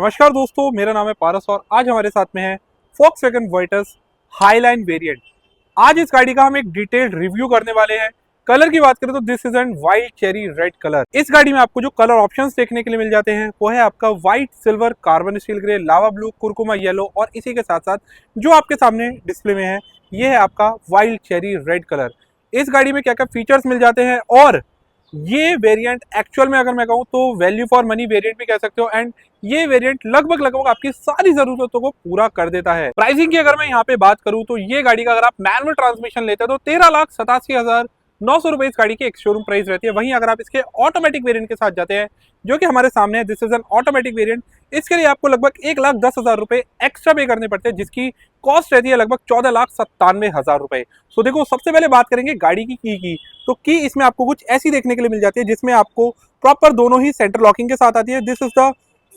नमस्कार दोस्तों, मेरा नाम है पारस और आज हमारे साथ में है Volkswagen Virtus हाईलाइन वेरिएंट। आज इस गाड़ी का हम एक डिटेल्ड रिव्यू करने वाले हैं। कलर की बात करें तो this is and white cherry red colour. इस गाड़ी में आपको जो कलर ऑप्शंस देखने के लिए मिल जाते हैं वो है आपका white, silver, carbon steel grey, लावा ब्लू, कुरकुमा येलो और इसी के साथ साथ जो आपके सामने डिस्प्ले में है ये है आपका वाइल्ड चेरी रेड कलर। इस गाड़ी में क्या क्या फीचर्स मिल जाते हैं और ये वेरिएंट एक्चुअल में अगर मैं कहूँ तो वैल्यू फॉर मनी वेरिएंट भी कह सकते हो। एंड ये वेरिएंट लगभग लगभग आपकी सारी जरूरतों को पूरा कर देता है। प्राइसिंग की अगर मैं यहाँ पे बात करूँ तो ये गाड़ी का अगर आप मैनुअल ट्रांसमिशन लेते हो तो 13,87,900 रुपए इस गाड़ी की एक शोरूम प्राइस रहती है। वहीं अगर आप इसके ऑटोमेटिक वेरिएंट के साथ जाते हैं जो कि हमारे सामने है, this is an automatic variant, इसके लिए आपको लगभग 1,10,000 रुपए एक्स्ट्रा पे करने पड़ते हैं जिसकी कॉस्ट रहती है लगभग 14,97,000 रुपए। सो देखो, सबसे पहले बात करेंगे गाड़ी की तो की इसमें आपको कुछ ऐसी देखने के लिए मिल जाती है जिसमें आपको प्रॉपर दोनों ही सेंटर लॉकिंग के साथ आती है। This is the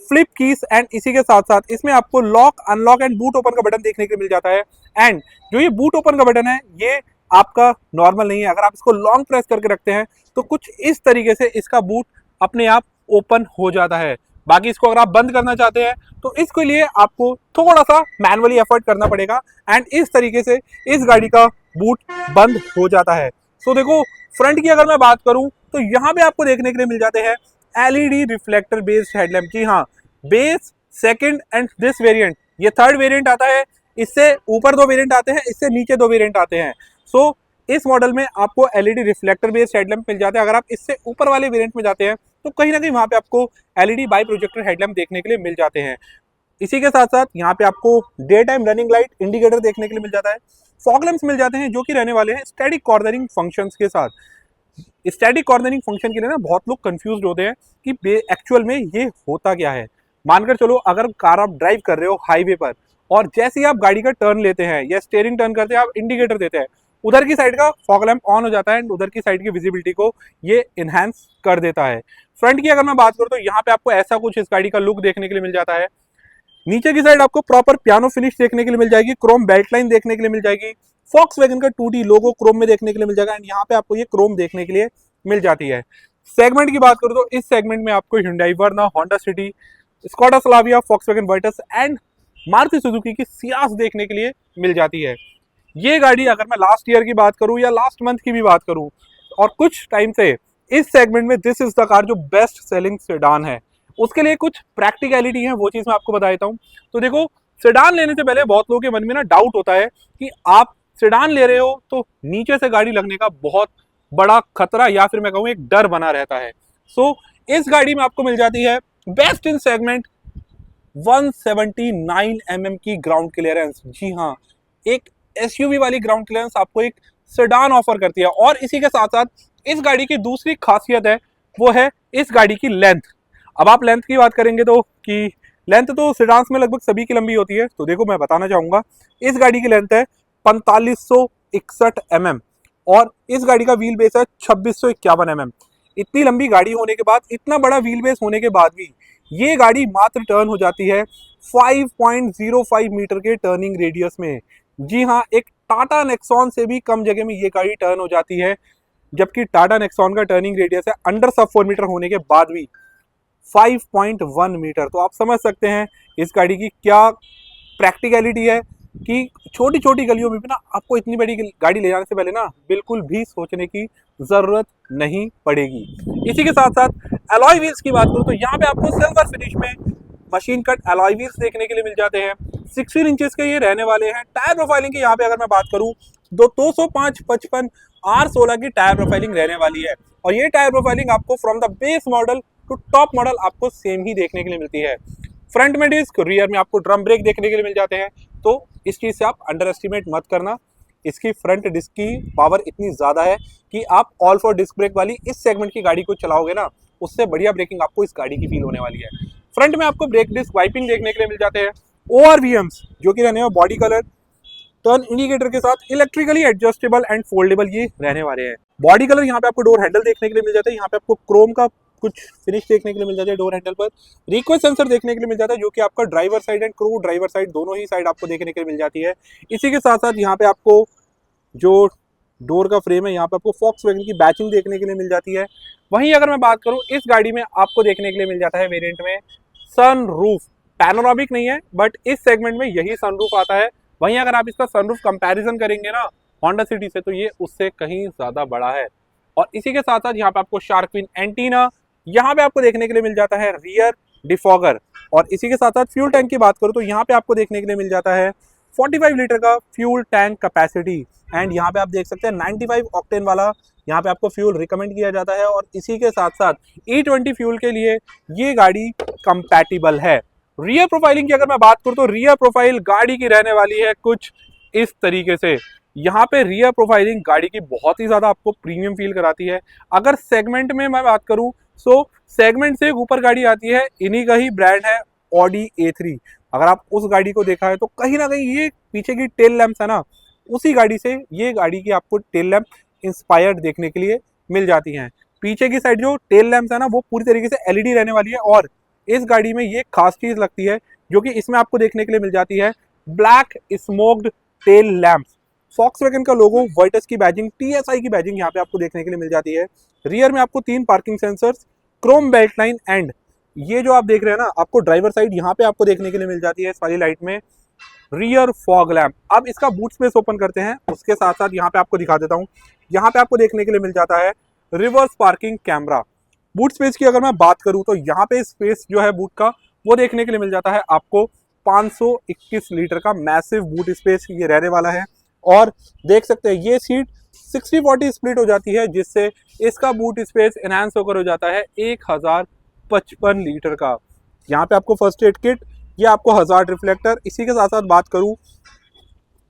flip keys and इसी के साथ साथ इसमें आपको lock, unlock and boot open का बटन देखने के लिए मिल जाता है। एंड जो ये बूट ओपन का बटन है ये आपका नॉर्मल नहीं है, अगर आप इसको लॉन्ग प्रेस करके रखते हैं तो कुछ इस तरीके से इसका बूट अपने आप ओपन हो जाता है। बाकी इसको अगर आप बंद करना चाहते हैं तो इसके लिए आपको थोड़ा सा मैनुअली एफर्ट करना पड़ेगा एंड इस तरीके से इस गाड़ी का बूट बंद हो जाता है। सो देखो, फ्रंट की अगर मैं बात करूं तो यहाँ पे आपको देखने के लिए मिल जाते हैं एलईडी रिफ्लेक्टर बेस्ड हेडलैम्प। जी हाँ, base, second and this variant, ये थर्ड वेरिएंट आता है। इससे ऊपर दो वेरिएंट आते हैं, इससे नीचे दो वेरिएंट आते हैं। सो इस मॉडल में आपको एलईडी रिफ्लेक्टर बेस्ड हेडलैम्प मिल जाते हैं। अगर आप इससे ऊपर वाले वेरिएंट में जाते हैं तो कहीं ना कहीं वहां पे आपको एलईडी बाई प्रोजेक्टर हेडलैम्प देखने के लिए मिल जाते हैं। इसी के साथ साथ यहाँ पे आपको day time running light indicator देखने के लिए मिल जाता है। फॉग लैंप्स मिल जाते हैं जो कि रहने वाले हैं स्टैटिक कॉर्नरिंग फंक्शंस के साथ। स्टैटिक कॉर्नरिंग फंक्शन के लिए ना बहुत लोग कंफ्यूज होते हैं कि एक्चुअल में ये होता क्या है। मानकर चलो, अगर कार आप ड्राइव कर रहे हो हाईवे पर और जैसे ही आप गाड़ी का टर्न लेते हैं या स्टीयरिंग टर्न करते हैं, आप इंडिकेटर देते हैं, उधर की साइड का फॉग लैंप ऑन हो जाता है एंड उधर की साइड की विजिबिलिटी को ये इनहेंस कर देता है। फ्रंट की अगर मैं बात करूँ तो यहाँ पे आपको ऐसा कुछ इस गाड़ी का लुक देखने के लिए मिल जाता है। नीचे की साइड आपको प्रॉपर पियानो फिनिश देखने के लिए मिल जाएगी, क्रोम बेल्ट लाइन देखने के लिए मिल जाएगी, Volkswagen का 2D लोगो क्रोम में देखने के लिए मिल जाएगा एंड यहाँ पे आपको ये क्रोम देखने के लिए मिल जाती है। सेगमेंट की बात करूँ तो इस सेगमेंट में आपको Hyundai Verna, Honda City, Skoda Slavia, Volkswagen Virtus and Maruti Suzuki की सियास देखने के लिए मिल जाती है। ये गाड़ी अगर मैं लास्ट ईयर की बात करूँ या लास्ट मंथ की भी बात करूँ और कुछ टाइम से इस सेगमेंट में दिस इज द कार जो बेस्ट सेलिंग सेडान है। उसके लिए कुछ प्रैक्टिकलिटी है, वो चीज मैं आपको बता देता हूँ। तो देखो, सेडान लेने से पहले बहुत लोगों के मन में ना डाउट होता है कि आप सेडान ले रहे हो तो नीचे से गाड़ी लगने का बहुत बड़ा खतरा या फिर मैं कहूँ एक डर बना रहता है। सो इस गाड़ी में आपको मिल जाती है बेस्ट इन सेगमेंट 179 mm की ग्राउंड क्लियरेंस। जी हाँ, एक एसयूवी वाली ग्राउंड क्लियरेंस आपको एक सेडान ऑफर करती है। और इसी के साथ साथ इस गाड़ी की दूसरी खासियत है वो है इस गाड़ी की लेंथ। अब आप लेंथ की बात करेंगे तो कि लेंथ तो सेडान्स में लगभग सभी की लंबी होती है, तो देखो मैं बताना चाहूंगा इस गाड़ी की लेंथ है 4561 mm और इस गाड़ी का व्हील बेस है 2651 mm। इतनी लंबी गाड़ी होने के बाद, इतना बड़ा व्हील बेस होने के बाद भी ये गाड़ी मात्र टर्न हो जाती है 5.05 मीटर के टर्निंग रेडियस में। जी हाँ, एक टाटा नेक्सॉन से भी कम जगह में ये गाड़ी टर्न हो जाती है, जबकि टाटा नेक्सॉन का टर्निंग रेडियस है अंडर सब 4 मीटर होने के बाद भी 5.1 मीटर। तो आप समझ सकते हैं इस गाड़ी की क्या प्रैक्टिकलिटी है कि छोटी छोटी गलियों में भी ना आपको इतनी बड़ी गाड़ी ले जाने से पहले ना बिल्कुल भी सोचने की जरूरत नहीं पड़ेगी। इसी के साथ साथ अलॉय व्हील्स की बात करूं तो यहाँ पे आपको सिल्वर फिनिश में मशीन कट अलॉय व्हील्स देखने के लिए मिल जाते हैं। 16 इंचेस के ये रहने वाले हैं। टायर प्रोफाइलिंग की यहाँ पे अगर मैं बात करूँ 205/55 R16 की टायर प्रोफाइलिंग रहने वाली है और ये टायर प्रोफाइलिंग आपको from the base model to top model आपको सेम ही देखने के लिए मिलती है। फ्रंट में डिस्क, रियर में आपको ड्रम ब्रेक देखने के लिए मिल जाते हैं, तो इस चीज से आप अंडर एस्टिमेट मत करना। इसकी फ्रंट डिस्क की पावर इतनी ज्यादा है कि आप ऑल फॉर डिस्क ब्रेक वाली इस सेगमेंट की गाड़ी को चलाओगे ना, उससे बढ़िया ब्रेकिंग आपको इस गाड़ी की फील होने वाली है। फ्रंट में आपको ब्रेक डिस्क वाइपिंग देखने के लिए मिल जाते हैं। ORVMs जो कि रहने वाले बॉडी कलर, टर्न इंडिकेटर के साथ इलेक्ट्रिकली एडजस्टेबल एंड फोल्डेबल ये रहने वाले हैं। बॉडी कलर यहाँ पे आपको डोर हैंडल देखने के लिए मिल जाता है। यहाँ पे आपको क्रोम का कुछ फिनिश देखने के लिए मिल जाता है डोर हैंडल पर। रिक्वेस्ट सेंसर देखने के लिए मिल जाता है जो कि आपका driver side and crew driver side दोनों ही साइड आपको देखने के लिए मिल जाती है। इसी के साथ साथ यहाँ पे आपको जो डोर का फ्रेम है यहाँ पे आपको Volkswagen की बैचिंग देखने के लिए मिल जाती है। वहीं अगर मैं बात करूँ इस गाड़ी में आपको देखने के लिए मिल जाता है वेरिएंट में सन रूफ। पैनोरामिक नहीं है, बट इस सेगमेंट में यही सनरूफ आता है। वहीं अगर आप इसका सनरूफ कंपैरिजन करेंगे ना होंडा सिटी से, तो ये उससे कहीं ज्यादा बड़ा है। और इसी के साथ साथ यहाँ पे आपको शार्क फिन एंटीना यहाँ पे आपको देखने के लिए मिल जाता है, रियर डिफॉगर। और इसी के साथ साथ फ्यूल टैंक की बात करूँ तो यहाँ पे आपको देखने के लिए मिल जाता है 45 लीटर का फ्यूल टैंक कैपेसिटी। एंड यहाँ पे आप देख सकते हैं 95 ऑक्टेन वाला यहाँ पे आपको फ्यूल रिकमेंड किया जाता है। और इसी के साथ साथ E20 फ्यूल के लिए ये गाड़ी कंपैटिबल है। रियर प्रोफाइलिंग की अगर मैं बात करूँ तो रियर प्रोफाइल गाड़ी की रहने वाली है कुछ इस तरीके से। यहाँ पे रियर प्रोफाइलिंग गाड़ी की बहुत ही ज्यादा आपको प्रीमियम फील कराती है। अगर सेगमेंट में मैं बात करूँ सो सेगमेंट से ऊपर गाड़ी आती है, इन्हीं का ही ब्रांड है ऑडी A3। अगर आप उस गाड़ी को देखा है तो कहीं ना कहीं ये पीछे की टेल लैंप्स है ना, उसी गाड़ी से ये गाड़ी की आपको टेल लैंप इंस्पायर्ड देखने के लिए मिल जाती हैं। पीछे की साइड जो टेल लैंप्स है ना वो पूरी तरीके से एलईडी रहने वाली है। और इस गाड़ी में ये खास चीज लगती है जो कि इसमें आपको देखने के लिए मिल जाती है, black smoked tail lamps. Volkswagen का लोगो, वर्टस की बैजिंग, TSI की बैजिंग यहाँ पे आपको देखने के लिए मिल जाती है। रियर में आपको 3 parking sensors, Chrome belt line and ये जो आप देख रहे हैं ना आपको ड्राइवर साइड यहाँ पे आपको देखने के लिए मिल जाती है इस वाली लाइट में रियर फॉग लैम्प। अब इसका बूट स्पेस ओपन करते हैं, उसके साथ साथ यहाँ पे आपको दिखा देता हूँ। यहाँ पे आपको देखने के लिए मिल जाता है reverse parking camera. Boot space की अगर मैं बात करूँ तो यहाँ पे स्पेस जो है बूट का वो देखने के लिए मिल जाता है आपको 521 लीटर का मैसिव बूट स्पेस ये रहने वाला है। और देख सकते हैं ये सीट 60-40 स्प्लिट हो जाती है, जिससे इसका बूट स्पेस एनहांस होकर हो जाता है 1055 लीटर का। यहाँ पे आपको फर्स्ट एड किट, ये आपको हजार्ड रिफ्लेक्टर। इसी के साथ साथ बात करूँ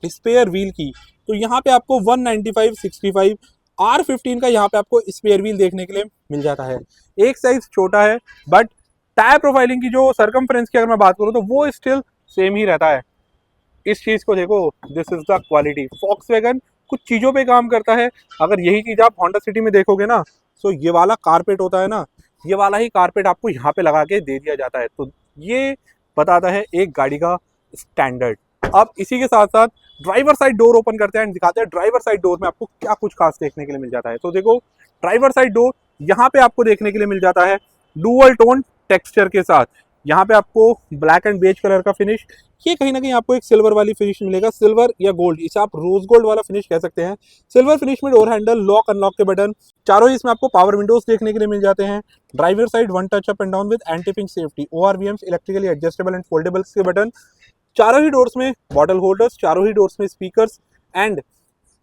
स्पेयर व्हील की तो यहाँ पे आपको 195/65 R15 का यहाँ पे आपको स्पेयर व्हील देखने के लिए मिल जाता है। एक साइज छोटा है, बट टायर प्रोफाइलिंग की जो सरकमफ्रेंस की अगर मैं बात करूँ तो वो स्टिल सेम ही रहता है। इस चीज को देखो, this is the quality. Volkswagen कुछ चीजों पे काम करता है। अगर यही चीज आप होंडा सिटी में देखोगे ना, तो ये वाला कारपेट होता है ना, ये वाला ही कारपेट आपको यहाँ पे लगा के दे दिया जाता है। तो ये बताता है एक गाड़ी का स्टैंडर्ड। अब इसी के साथ साथ ड्राइवर साइड डोर ओपन करते हैं एंड दिखाते हैं ड्राइवर साइड डोर में आपको क्या कुछ खास देखने के लिए मिल जाता है। तो देखो ड्राइवर साइड डोर यहाँ पे आपको देखने के लिए मिल जाता है डुअल टोन टेक्सचर के साथ। यहाँ पे आपको ब्लैक एंड बेज कलर का फिनिश, ये कहीं ना कहीं आपको एक सिल्वर वाली फिनिश मिलेगा, सिल्वर या गोल्ड, इसे आप रोज गोल्ड वाला फिनिश कह सकते हैं। सिल्वर फिनिश में डोर हैंडल, लॉक अनलॉक के बटन, चारों ही इसमें आपको पावर विंडोज देखने के लिए मिल जाते हैं। Driver side one touch up and down with anti pink safety, ORVMs, electrically adjustable and foldables के बटन, चारों ही डोर्स में बॉटल होल्डर्स, चारों ही डोर्स में स्पीकर्स एंड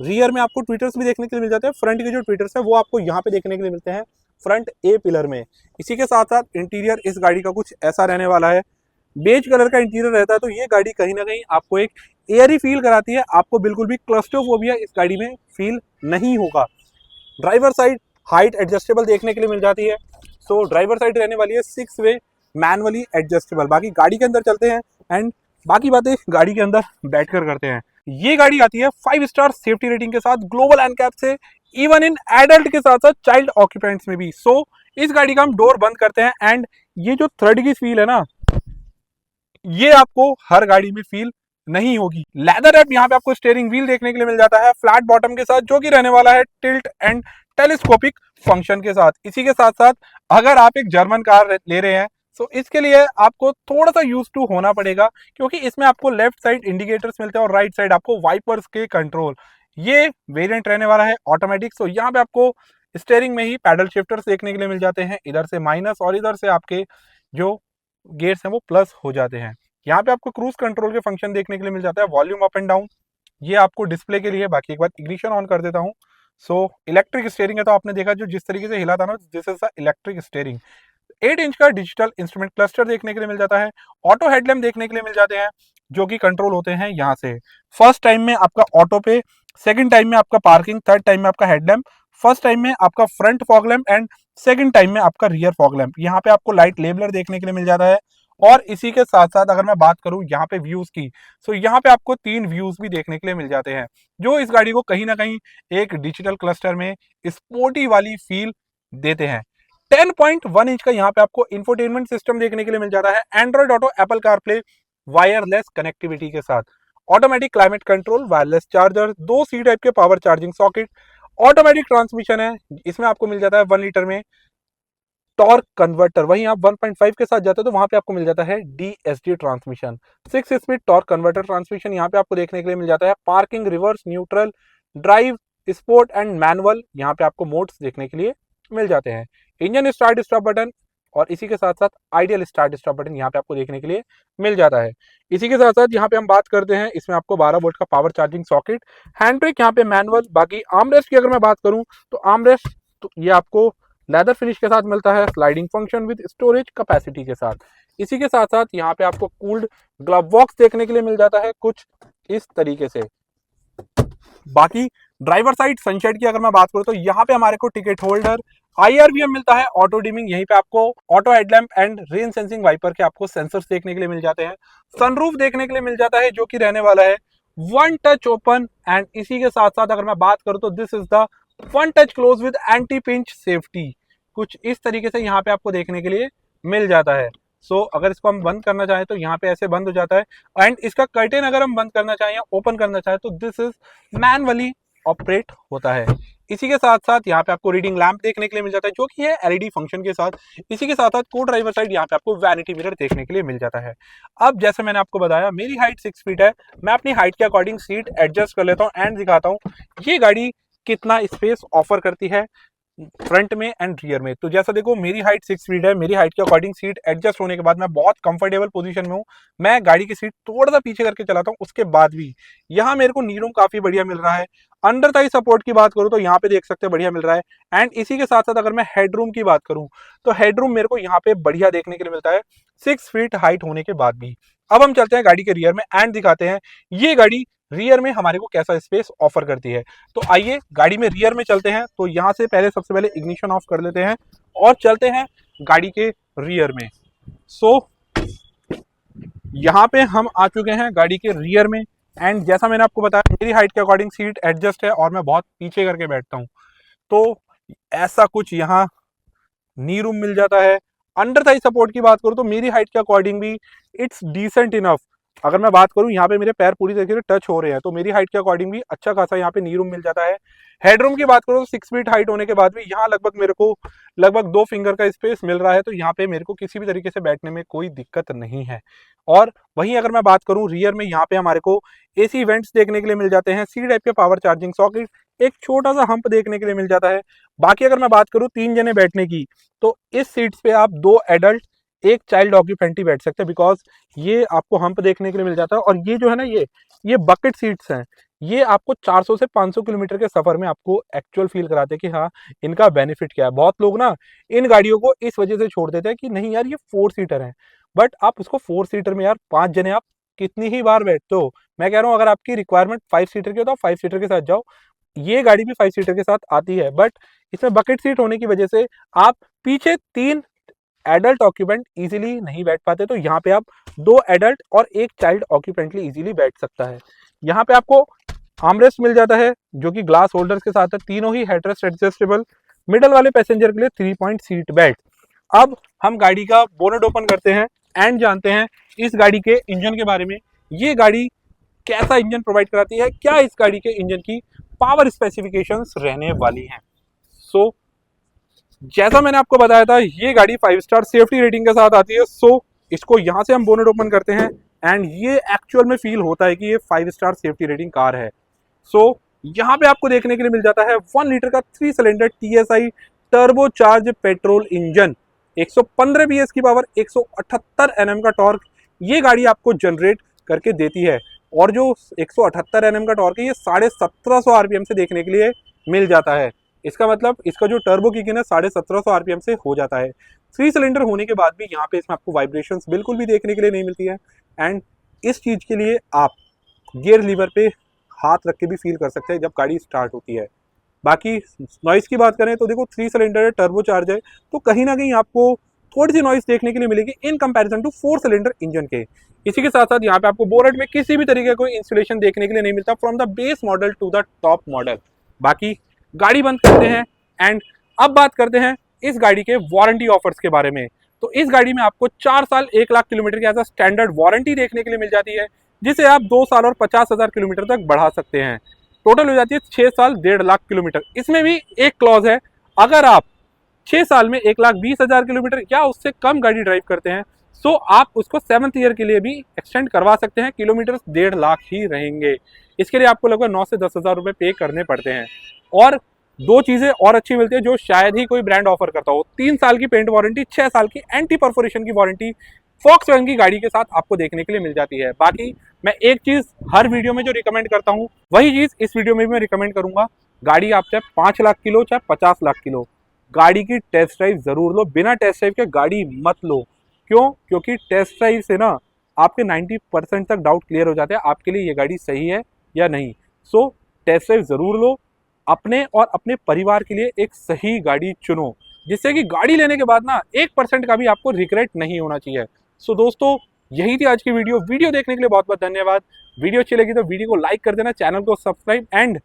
रियर में आपको ट्विटर्स भी देखने के लिए मिल जाते हैं। फ्रंट के जो ट्विटर्स है वो आपको यहाँ पे देखने के लिए मिलते हैं फ्रंट ए पिलर में। इसी के साथ साथ इंटीरियर इस गाड़ी का कुछ ऐसा रहने वाला है, बेज कलर का इंटीरियर रहता है। तो ये गाड़ी कहीं ना कहीं आपको एक एयरी फील कराती है, आपको बिल्कुल भी क्लस्ट्रोफोबिया इस गाड़ी में फील नहीं होगा। ड्राइवर साइड हाइट एडजस्टेबल देखने के लिए मिल जाती है। सो ड्राइवर साइड रहने वाली है 6 वे मैनुअली एडजस्टेबल। बाकी गाड़ी के अंदर चलते हैं एंड बाकी बातें गाड़ी के अंदर बैठकर करते हैं। ये गाड़ी आती है 5 स्टार सेफ्टी रेटिंग के साथ ग्लोबल एनकैप से, इवन इन एडल्ट के साथ साथ चाइल्ड ऑक्यूपेंट्स में भी। सो इस गाड़ी का हम डोर बंद करते हैं एंड ये जो थर्ड की फील है ना, ये आपको हर गाड़ी में फील नहीं होगी। लेदर रैप यहाँ पे आपको स्टीयरिंग व्हील देखने के लिए मिल जाता है फ्लैट बॉटम के साथ, जो कि रहने वाला है टिल्ट एंड टेलीस्कोपिक फंक्शन के साथ। इसी के साथ साथ अगर आप एक जर्मन कार ले रहे हैं तो इसके लिए आपको थोड़ा सा यूज टू होना पड़ेगा, क्योंकि इसमें आपको लेफ्ट साइड इंडिकेटर्स मिलते हैं और राइट साइड आपको वाइपर्स के कंट्रोल। ये वेरिएंट रहने वाला है ऑटोमेटिक। सो यहाँ पे आपको स्टीयरिंग में ही पैडल शिफ्टर्स देखने के लिए मिल जाते हैं, इधर से माइनस और इधर से आपके जो गेट्स हैं वो प्लस हो जाते हैं। यहाँ पे आपको क्रूज कंट्रोल के फंक्शन देखने के लिए मिल जाता है, वॉल्यूम अप एंड डाउन, ये आपको डिस्प्ले के लिए। बाकी एक बार इग्निशन ऑन कर देता हूँ। सो इलेक्ट्रिक स्टीयरिंग है, तो आपने देखा जो जिस तरीके से हिला था ना, this is the electric steering. 8 inch का डिजिटल इंस्ट्रूमेंट क्लस्टर देखने के लिए मिल जाता है। ऑटो हेडलैम्प देखने के लिए मिल जाते हैं, जो कि कंट्रोल होते हैं यहाँ से। फर्स्ट टाइम में आपका ऑटो पे, सेकंड टाइम में आपका पार्किंग, थर्ड टाइम में आपका हेडलैम्प, फर्स्ट टाइम में आपका front fog lamp and second time में आपका रियर फॉग लैम्प। यहाँ पे आपको लाइट लेबलर देखने के लिए मिल जाता है। और इसी के साथ साथ अगर मैं बात करूं यहाँ पे व्यूज की, तो यहाँ पे आपको 3 व्यूज भी देखने के लिए मिल जाते हैं, जो इस गाड़ी को कहीं ना कहीं एक डिजिटल क्लस्टर में स्पोर्टी वाली फील देते हैं। 10.1 इंच का यहाँ पे आपको इंफोटेनमेंट सिस्टम देखने के लिए मिल जाता है, Android auto, Apple CarPlay, wireless connectivity के साथ, automatic climate control, wireless charger, 2 C type के power charging socket, automatic transmission है, इसमें आपको मिल जाता है 1 लीटर में टॉर्क कन्वर्टर, वहीं आप 1.5 के साथ जाते हो तो वहां पे आपको मिल जाता है DSG transmission, 6 speed torque converter transmission यहाँ पे आपको देखने के लिए मिल जाता है। Parking, reverse, neutral, drive, sport and manual यहाँ पे आपको मोड्स देखने के लिए मिल जाते हैं। इंजन स्टार्ट स्टॉप बटन और इसी के साथ साथ आइडियल स्टार्ट स्टॉप बटन यहाँ पे आपको देखने के लिए मिल जाता है। इसी के साथ साथ यहाँ पे हम बात करते हैं, इसमें आपको 12 वोल्ट का power charging socket, hand brake यहाँ पे मैनुअल। बाकी आर्मरेस्ट की अगर मैं बात करूं तो आर्मरेस्ट तो ये आपको लेदर फिनिश के साथ मिलता है, sliding function with storage capacity के साथ। इसी के साथ साथ यहाँ पे आपको कूल्ड ग्लव बॉक्स देखने के लिए मिल जाता है कुछ इस तरीके से। बाकी ड्राइवर साइड सनशेड की अगर मैं बात करूं तो यहाँ पे हमारे को टिकट होल्डर, IRVM मिलता है, ऑटो डिमिंग, यहीं पे आपको auto headlamp and rain sensing wiper के आपको सेंसर्स देखने के लिए मिल जाते हैं। सनरूफ देखने के लिए मिल जाता है जो कि रहने वाला है वन टच ओपन। एंड इसी के साथ साथ अगर मैं बात करूं तो this is the one touch close with anti pinch safety, कुछ इस तरीके से यहाँ पे आपको देखने के लिए मिल जाता है। अगर इसको हम बंद करना चाहें तो यहाँ पे ऐसे बंद हो जाता है। एंड इसका कर्टेन अगर हम बंद करना चाहें या ओपन करना चाहें तो दिस इज मैनुअली ऑपरेट होता है। इसी के साथ साथ यहाँ पे आपको रीडिंग लैंप देखने के लिए मिल जाता है जो कि है LED फंक्शन के साथ। इसी के साथ साथ को ड्राइवर साइड यहाँ पे आपको वैनिटी मिरर देखने के लिए मिल जाता है। अब जैसे मैंने आपको बताया मेरी हाइट 6 फीट है, मैं अपनी हाइट के अकॉर्डिंग सीट एडजस्ट कर लेता हूँ एंड दिखाता हूँ ये गाड़ी कितना स्पेस ऑफर करती है फ्रंट में एंड रियर में। तो जैसा देखो मेरी हाइट 6 फीट है, मेरी हाइट के अकॉर्डिंग सीट एडजस्ट होने के बाद मैं बहुत कंफर्टेबल पोजीशन में हूँ। मैं गाड़ी की सीट थोड़ा सा पीछे करके चलाता हूँ, उसके बाद भी यहाँ मेरे को नी रूम काफी बढ़िया मिल रहा है। अंडर थाई सपोर्ट की बात करूँ तो यहाँ पे देख सकते हैं बढ़िया मिल रहा है। एंड इसी के साथ साथ अगर मैं हेडरूम की बात करूँ तो हेडरूम मेरे को यहाँ पे बढ़िया देखने के लिए मिलता है 6 फीट हाइट होने के बाद भी। अब हम चलते हैं गाड़ी के रियर में एंड दिखाते हैं ये गाड़ी रियर में हमारे को कैसा स्पेस ऑफर करती है। तो आइए गाड़ी में रियर में चलते हैं। तो यहाँ से सबसे पहले इग्निशन ऑफ कर लेते हैं और चलते हैं गाड़ी के रियर में। यहाँ पे हम आ चुके हैं गाड़ी के रियर में एंड जैसा मैंने आपको बताया मेरी हाइट के अकॉर्डिंग सीट एडजस्ट है और मैं बहुत पीछे करके बैठता हूँ। तो ऐसा कुछ यहाँ नी रूम मिल जाता है। अंडर थाई सपोर्ट की बात करूँ तो मेरी हाइट के अकॉर्डिंग भी इट्स डिसेंट इनफ। अगर मैं बात करूं यहाँ पे मेरे पैर पूरी तरीके से टच हो रहे हैं तो मेरी हाइट के अकॉर्डिंग भी अच्छा खासा यहाँ पे नी रूम मिल जाता है। हेडरूम की बात करूं तो 6 फीट हाइट होने के बाद भी यहाँ लगभग मेरे को लगभग 2 फिंगर का स्पेस मिल रहा है। तो यहाँ पे मेरे को किसी भी तरीके से बैठने में कोई दिक्कत नहीं है। और वहीं अगर मैं बात करूं रियर में यहाँ पे हमारे को AC वेंट्स देखने के लिए मिल जाते हैं, C टाइप के पावर चार्जिंग सॉकेट, एक छोटा सा हम्प देखने के लिए मिल जाता है। बाकी अगर मैं बात करूं 3 जने बैठने की तो इस सीट्स पे आप 2 एडल्ट एक चाइल्ड ऑक्यूपेंट ही बैठ सकते हैं, बिकॉज ये आपको हम्प देखने के लिए मिल जाता है। और ये जो है ना ये बकेट सीट्स हैं, ये आपको 400 से 500 किलोमीटर के सफर में आपको एक्चुअल फील कराते हैं कि हाँ इनका बेनिफिट क्या है। बहुत लोग ना इन गाड़ियों को इस वजह से छोड़ देते हैं कि नहीं यार ये 4 सीटर है, बट आप उसको 4 सीटर में यार 5 जने आप कितनी ही बार बैठते हो। मैं कह रहा हूँ अगर आपकी रिक्वायरमेंट 5 सीटर की हो तो 5 सीटर के साथ जाओ। ये गाड़ी भी 5 सीटर के साथ आती है, बट इसमें बकेट सीट होने की वजह से आप पीछे 3 एडल्ट ऑक्यूपेंट इजीली नहीं बैठ पाते। तो यहाँ पे आप 2 एडल्ट और एक चाइल्ड ऑक्यूपेंटली इजीली बैठ सकता है। यहाँ पे आपको आर्मरेस्ट मिल जाता है जो कि ग्लास होल्डर्स के साथ है, तीनों ही हेडरेस्ट एडजस्टेबल। मिडल वाले पैसेंजर के लिए 3 पॉइंट सीट बेल्ट। अब हम गाड़ी का बोनट ओपन करते हैं एंड जानते हैं इस गाड़ी के इंजन के बारे में। ये गाड़ी कैसा इंजन प्रोवाइड कराती है, क्या इस गाड़ी के इंजन की पावर स्पेसिफिकेशंस रहने वाली हैं। जैसा मैंने आपको बताया था ये गाड़ी 5 स्टार सेफ्टी रेटिंग के साथ आती है। इसको यहाँ से हम बोनट ओपन करते हैं एंड ये एक्चुअल में फील होता है कि ये 5 स्टार सेफ्टी रेटिंग कार है। यहाँ पे आपको देखने के लिए मिल जाता है 1 लीटर का 3 cylinder TSI turbo charge petrol engine, 115 PS की पावर, 178 Nm का टॉर्क ये गाड़ी आपको जनरेट करके देती है। और जो 178 Nm का टॉर्क है ये 1750 RPM से देखने के लिए मिल जाता है। इसका मतलब इसका जो टर्बो किक है 1750 RPM से हो जाता है। 3 सिलेंडर होने के बाद भी यहाँ पे इसमें आपको वाइब्रेशंस बिल्कुल भी देखने के लिए नहीं मिलती है। एंड इस चीज़ के लिए आप गियर लीवर पे हाथ रख के भी फील कर सकते हैं जब गाड़ी स्टार्ट होती है। बाकी नॉइस की बात करें तो देखो 3 सिलेंडर है, टर्बो चार्ज है, तो कहीं ना कहीं आपको थोड़ी सी नॉइस देखने के लिए मिलेगी in comparison to 4 cylinder engine के। इसी के साथ साथ यहाँ पे आपको बोनट में किसी भी तरीके का कोई इंस्टॉलेशन देखने के लिए नहीं मिलता from the base model to the top model. बाकी गाड़ी बंद करते हैं एंड अब बात करते हैं इस गाड़ी के वारंटी ऑफर्स के बारे में। तो इस गाड़ी में आपको 4 साल 1 लाख किलोमीटर की ऐसा स्टैंडर्ड वारंटी देखने के लिए मिल जाती है, जिसे आप 2 साल और 50,000 किलोमीटर तक बढ़ा सकते हैं। टोटल हो जाती है 6 साल 1.5 लाख किलोमीटर। इसमें भी एक क्लॉज है, अगर आप 6 साल में 1,20,000 किलोमीटर या उससे कम गाड़ी ड्राइव करते हैं, सो आप उसको 7th ईयर के लिए भी एक्सटेंड करवा सकते हैं। किलोमीटर 1.5 लाख ही रहेंगे। इसके लिए आपको लगभग 9 से 10,000 रुपये पे करने पड़ते हैं। और दो चीज़ें और अच्छी मिलती है जो शायद ही कोई ब्रांड ऑफर करता हो। 3 साल की पेंट वारंटी, 6 साल की एंटी परफोरेशन की वारंटी फॉक्सवैगन की गाड़ी के साथ आपको देखने के लिए मिल जाती है। बाकी मैं एक चीज़ हर वीडियो में जो रिकमेंड करता हूँ, वही चीज़ इस वीडियो में भी मैं रिकमेंड करूंगा। गाड़ी आप चाहे 5 लाख की लो, चाहे 50 लाख की लो, गाड़ी की टेस्ट ड्राइव जरूर लो। बिना टेस्ट ड्राइव के गाड़ी मत लो। क्यों? क्योंकि टेस्ट ड्राइव से ना आपके 90% तक डाउट क्लियर हो जाते हैं आपके लिए ये गाड़ी सही है या नहीं। सो टेस्ट ड्राइव जरूर लो। अपने और अपने परिवार के लिए एक सही गाड़ी चुनो, जिससे कि गाड़ी लेने के बाद ना 1% का भी आपको रिग्रेट नहीं होना चाहिए। सो दोस्तों, यही थी आज की वीडियो देखने के लिए बहुत बहुत धन्यवाद। वीडियो अच्छी लगी तो वीडियो को लाइक कर देना, चैनल को सब्सक्राइब। एंड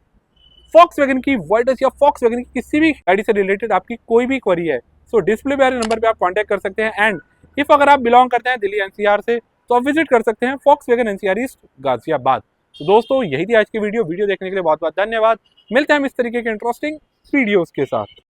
फॉक्सवैगन की वर्टस या फॉक्सवैगन की किसी भी गाड़ी से रिलेटेड आपकी कोई भी क्वेरी है, सो डिस्प्ले पे आ रहे नंबर पे आप कांटेक्ट कर सकते हैं। एंड इफ अगर आप बिलोंग करते हैं दिल्ली एनसीआर से, तो आप विजिट कर सकते हैं फॉक्सवैगन एनसीआर ईस्ट गाजियाबाद। तो दोस्तों, यही थी आज की वीडियो देखने के लिए बहुत बहुत धन्यवाद। मिलते हैं हम इस तरीके के इंटरेस्टिंग वीडियोस के साथ।